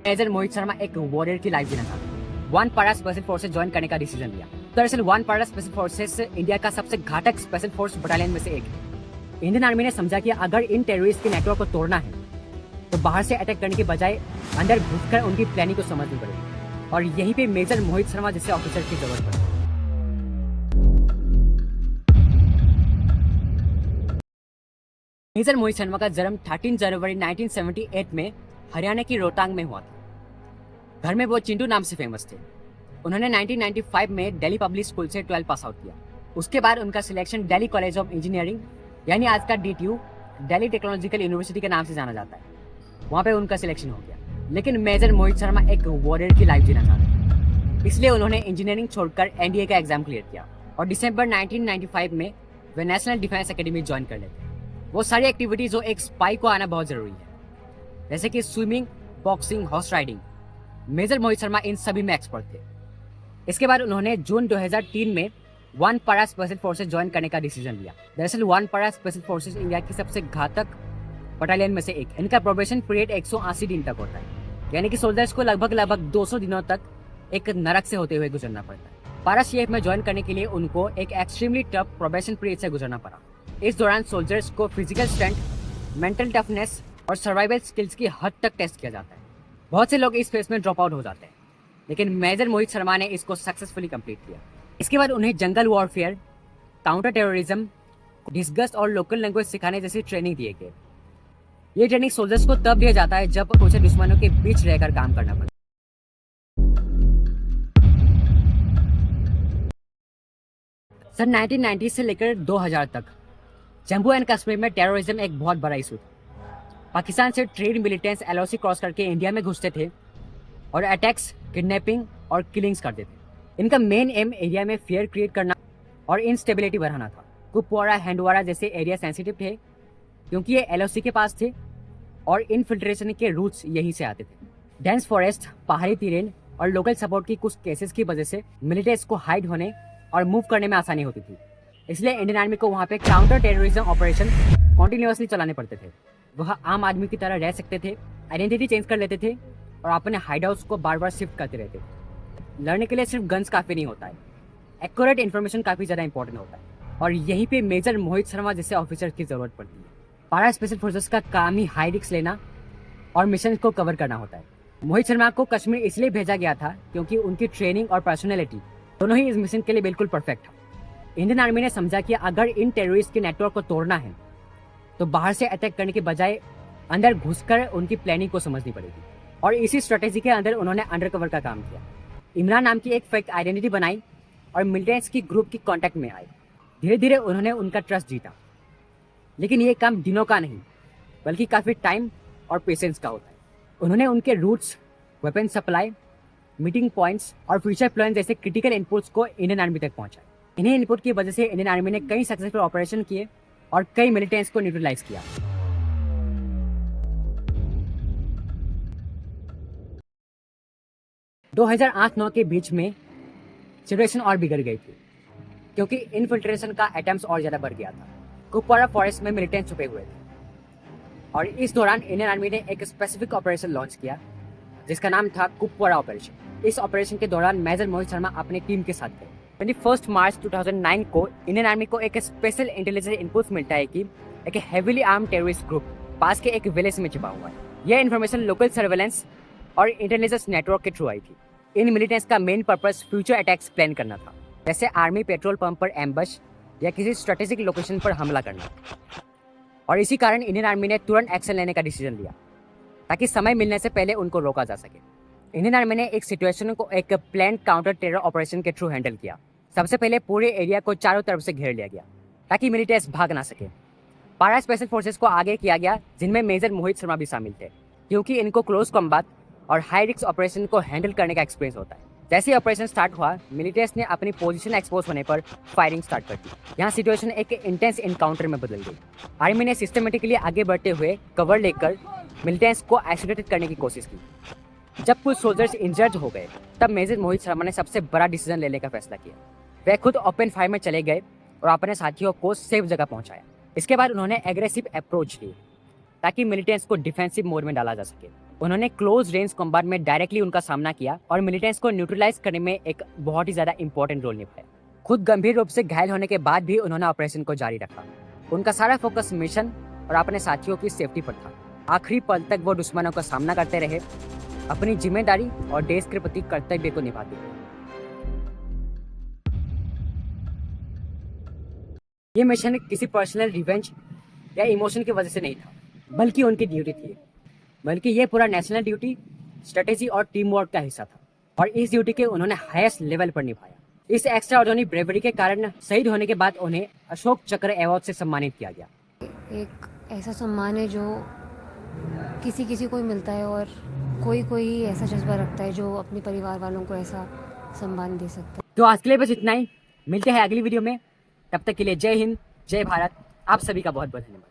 Major Mohit Sharma एक warrior की life जीना चाहते हैं। वन पारा स्पेशल फोर्सेस ज्वाइन करने का डिसीजन लिया। दरअसल वन पारा स्पेशल फोर्सेस इंडिया का सबसे घातक स्पेशल फोर्स बटालियन में से एक है। इंडियन आर्मी ने समझा कि अगर इन टेररिस्ट के नेटवर्क को तोड़ना है तो बाहर से अटैक करने के बजाय अंदर घुसकर उनकी प्लानिंग को समझनी पड़ेगी, और यहीं पे मेजर मोहित शर्मा जैसे ऑफिसर की जरूरत पड़ेगी। मेजर मोहित शर्मा का जन्म 13 जनवरी 1978 में हरियाणा की रोहतांग में हुआ था। घर में वो चिंटू नाम से फेमस थे। उन्होंने 1995 में दिल्ली पब्लिक स्कूल से 12 पास आउट किया। उसके बाद उनका selection Delhi college of engineering यानी आज का DTU, दिल्ली टेक्नोलॉजिकल यूनिवर्सिटी के नाम से जाना जाता है, वहाँ पे उनका सिलेक्शन हो गया। लेकिन मेजर मोहित शर्मा एक वॉरियर की लाइफ जीना चाहते थे, इसलिए उन्होंने इंजीनियरिंग छोड़कर NDA का एग्जाम क्लियर किया और दिसंबर 1995 में वे नेशनल डिफेंस एकेडमी ज्वाइन कर लेते। वो सारी एक्टिविटीज जो एक स्पाई को आना बहुत जरूरी है, जैसे कि swimming, boxing, horse riding. Major Mohit Sharma इन सभी में एक्सपर्ट थे। इसके बाद उन्होंने जून 2003 में वन पारा स्पेशल फोर्सेस ज्वाइन करने का डिसीजन लिया। दरअसल वन पारा स्पेशल फोर्सेस इंडिया की सबसे घातक बटालियन में से एक है। इनका प्रोबेशन पीरियड 180 दिन तक होता है, यानी कि सोल्जर्स को लगभग 200 दिनों तक एक नरक से होते हुए गुजरना पड़ता है। पारा CF में ज्वाइन करने के लिए उनको एक एक्सट्रीमली टफ प्रोबेशन पीरियड से गुजरना पड़ा। इस दौरान सोल्जर्स को फिजिकल स्ट्रेंथ, मेंटल टफनेस और सर्वाइवल स्किल्स की हद तक टेस्ट किया जाता है। बहुत से लोग इस फेज में ड्रॉप आउट हो जाते हैं, लेकिन मेजर मोहित शर्मा ने इसको सक्सेसफुली कंप्लीट किया। इसके बाद उन्हें जंगल वॉरफेयर, काउंटर टेररिज्म, डिस्गस्ट और लोकल लैंग्वेज सिखाने जैसी ट्रेनिंग दिए गए। ये ट्रेनिंग सोल्जर्स को तब दिया जाता है जब उसे दुश्मनों के बीच रहकर काम करना पड़ता है। सन 1990 से लेकर 2000 तक जम्मू एंड कश्मीर में टेररिज्म एक बहुत बड़ा इशू था। पाकिस्तान से ट्रेड मिलिटेंट्स LOC क्रॉस करके इंडिया में घुसते थे और अटैक्स, किडनैपिंग और किलिंग्स करते थे। इनका मेन एम एरिया में फियर क्रिएट करना और इंस्टेबिलिटी बढ़ाना था। कुपवाड़ा, हैंडवाड़ा जैसे एरिया सेंसिटिव थे क्योंकि ये LOC के पास थे और इनफिल्ट्रेशन के रूट्स यहीं से आते थे। डेंस फॉरेस्ट, पहाड़ी टेरेन और लोकल सपोर्ट की कुछ केसेस की वजह से मिलिटेंट्स को हाइड होने और मूव करने में आसानी होती थी। इसलिए इंडियन आर्मी को वहाँ पे काउंटर टेररिज्म ऑपरेशन कॉन्टिन्यूसली चलाने पड़ते थे। वह आम आदमी की तरह रह सकते थे, आइडेंटिटी चेंज कर लेते थे और अपने हाइड हाउस को बार बार शिफ्ट करते रहते थे। लड़ने के लिए सिर्फ गन्स काफ़ी नहीं होता है, एक्यूरेट इन्फॉर्मेशन काफ़ी ज़्यादा इंपॉर्टेंट होता है, और यहीं पे मेजर मोहित शर्मा जैसे ऑफिसर की ज़रूरत पड़ती है। पारा स्पेशल फोर्सेस का काम ही हाई रिस्क लेना और मिशन को कवर करना होता है। मोहित शर्मा को कश्मीर इसलिए भेजा गया था क्योंकि उनकी ट्रेनिंग और पर्सनैलिटी दोनों ही इस मिशन के लिए बिल्कुल परफेक्ट था। इंडियन आर्मी ने समझा कि अगर इन टेररिस्ट के नेटवर्क को तोड़ना है तो बाहर से अटैक करने के बजाय अंदर घुसकर उनकी प्लानिंग को समझनी पड़ेगी, और इसी स्ट्रेटेजी के अंदर उन्होंने अंडरकवर का काम किया। इमरान नाम की एक फेक आइडेंटिटी बनाई और मिलिटेंट्स की ग्रुप की कांटेक्ट में आए। धीरे धीरे उन्होंने उनका ट्रस्ट जीता, लेकिन ये काम दिनों का नहीं बल्कि काफ़ी टाइम और पेशेंस का होता है। उन्होंने उनके routes, weapon supply, meeting points और फ्यूचर प्लान जैसे क्रिटिकल इनपुट्स को इंडियन आर्मी तक पहुंचाया। इन्हीं इनपुट की वजह से इंडियन आर्मी ने कई सक्सेसफुल ऑपरेशन किए और कई मिलिटेंट्स को न्यूट्रलाइज किया। दो 2008-9 के बीच में सिचुएशन और बिगड़ गई थी क्योंकि इनफिल्ट्रेशन का अटेम्प्ट और ज़्यादा बढ़ गया था। कुपवाड़ा फॉरेस्ट में मिलिटेंट्स छुपे हुए थे और इस दौरान इंडियन आर्मी ने एक स्पेसिफिक ऑपरेशन लॉन्च किया जिसका नाम था कुपवाड़ा ऑपरेशन। इस ऑपरेशन के दौरान मेजर मोहित शर्मा अपनी टीम के साथ थे। 21 मार्च 2009 को इंडियन आर्मी को एक स्पेशल इंटेलिजेंस इनपुट मिलता है कि एक हेवीली आर्म टेररिस्ट ग्रुप पास के एक विलेज में छिपा हुआ है। यह इन्फॉर्मेशन लोकल सर्वेलेंस और इंटेलिजेंस नेटवर्क के थ्रू आई थी। इन मिलिटेंट्स का main purpose future attacks plan करना था, जैसे आर्मी पेट्रोल पंप पर एम्बश या किसी स्ट्रेटेजिक लोकेशन पर हमला करना। और इसी कारण इंडियन आर्मी ने तुरंत एक्शन लेने का डिसीजन लिया ताकि समय मिलने से पहले उनको रोका जा सके। इंडियन आर्मी ने एक सिचुएशन को एक प्लान काउंटर टेरर ऑपरेशन के थ्रू हैंडल किया। सबसे पहले पूरे एरिया को चारों तरफ से घेर लिया गया ताकि मिलिटेंट्स भाग ना सके। पारा स्पेशल फोर्सेस को आगे किया गया, जिनमें मेजर मोहित शर्मा भी शामिल थे, क्योंकि इनको क्लोज कॉम्बैट और हाई रिस्क ऑपरेशन को हैंडल करने का एक्सपीरियंस होता है। जैसे ही ऑपरेशन स्टार्ट हुआ, मिलिटेंट्स ने अपनी पोजीशन एक्सपोज होने पर फायरिंग स्टार्ट कर दी। यहाँ सिचुएशन एक इंटेंस इनकाउंटर में बदल गई। आर्मी ने सिस्टमेटिकली आगे बढ़ते हुए कवर लेकर मिलिटेंट्स को आइसोलेटेड करने की कोशिश की। जब कुछ सोल्जर्स इंजर्ड हो गए, तब मेजर मोहित शर्मा ने सबसे बड़ा डिसीजन लेने का फैसला किया। वे खुद ओपन फायर में चले गए और अपने साथियों को सेफ जगह पहुंचाया। इसके बाद उन्होंने एग्रेसिव अप्रोच ली ताकि मिलिटेंट्स को डिफेंसिव मोड में डाला जा सके। उन्होंने क्लोज रेंज कॉम्बैट में डायरेक्टली उनका सामना किया और मिलिटेंट्स को न्यूट्रलाइज करने में एक बहुत ही ज़्यादा इंपॉर्टेंट रोल निभाया। खुद गंभीर रूप से घायल होने के बाद भी उन्होंने ऑपरेशन को जारी रखा। उनका सारा फोकस मिशन और अपने साथियों की सेफ्टी पर था। आखिरी पल तक वो दुश्मनों का सामना करते रहे, अपनी जिम्मेदारी और देश के प्रति कर्तव्य को निभाते रहे। ये मिशन किसी पर्सनल रिवेंज या इमोशन की वजह से नहीं था, बल्कि उनकी ड्यूटी थी। बल्कि ये पूरा नेशनल ड्यूटी, स्ट्रेटेजी और टीम वर्क का हिस्सा था, और इस ड्यूटी के उन्होंने हाईएस्ट लेवल पर निभाया। इस एक्स्ट्रा ऑर्डिनरी ब्रेवरी के कारण शहीद होने के बाद उन्हें अशोक चक्र अवार्ड से सम्मानित किया गया। एक ऐसा सम्मान है जो किसी किसी को ही मिलता है, और कोई कोई ऐसा जज्बा रखता है जो अपने परिवार वालों को ऐसा सम्मान दे सकता है। तो आज के लिए बस इतना ही। मिलते हैं अगली वीडियो में। तब तक के लिए जय हिंद, जय भारत। आप सभी का बहुत बहुत धन्यवाद।